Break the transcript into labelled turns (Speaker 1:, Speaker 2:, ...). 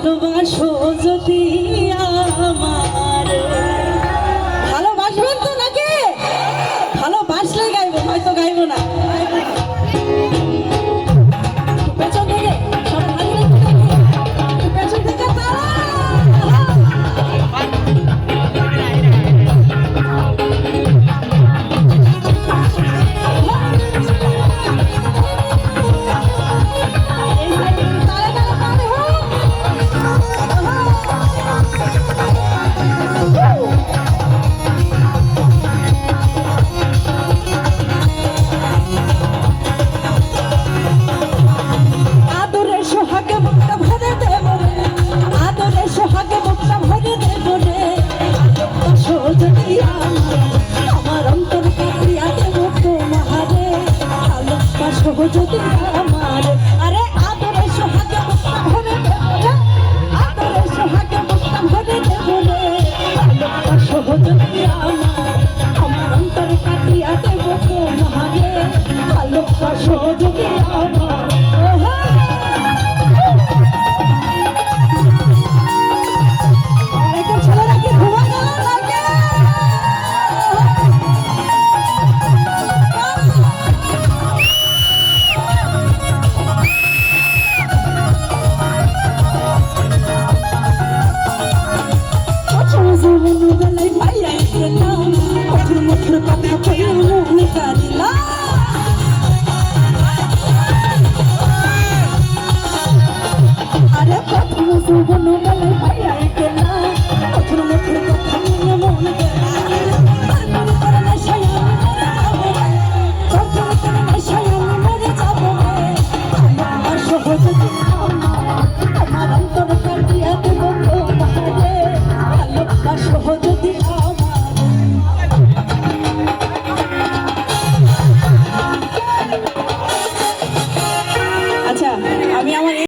Speaker 1: ভালোবাসো যদি আমার, ভালোবাসবেন তো নাকি? ভালোবাসলে গাইবো, হয়তো গাইবো না। পেছন থেকে সব পেছন থেকে যদি আমার, আরে আদরে সোহাগে মুক্তা ভরে দেব, আদরে সোহাগে মুক্তা ভরে দেব রে, ভালোবাসো যদি আমার, আমার অন্তরে কাটিয়া দেব তোমারে, ভালোবাসো যদি আমার। ছেলেরা কি ঘুমা গেল নাকি? বেলায় পাইয়া গেলাম, কঠোর মুখের কথা কইয়া মনে কারিলা, আরে কঠোর যৌবন বেলায় পাইয়া গেলাম, কঠোর মুখের কথা কইয়া মনে ভালোবাসো যদি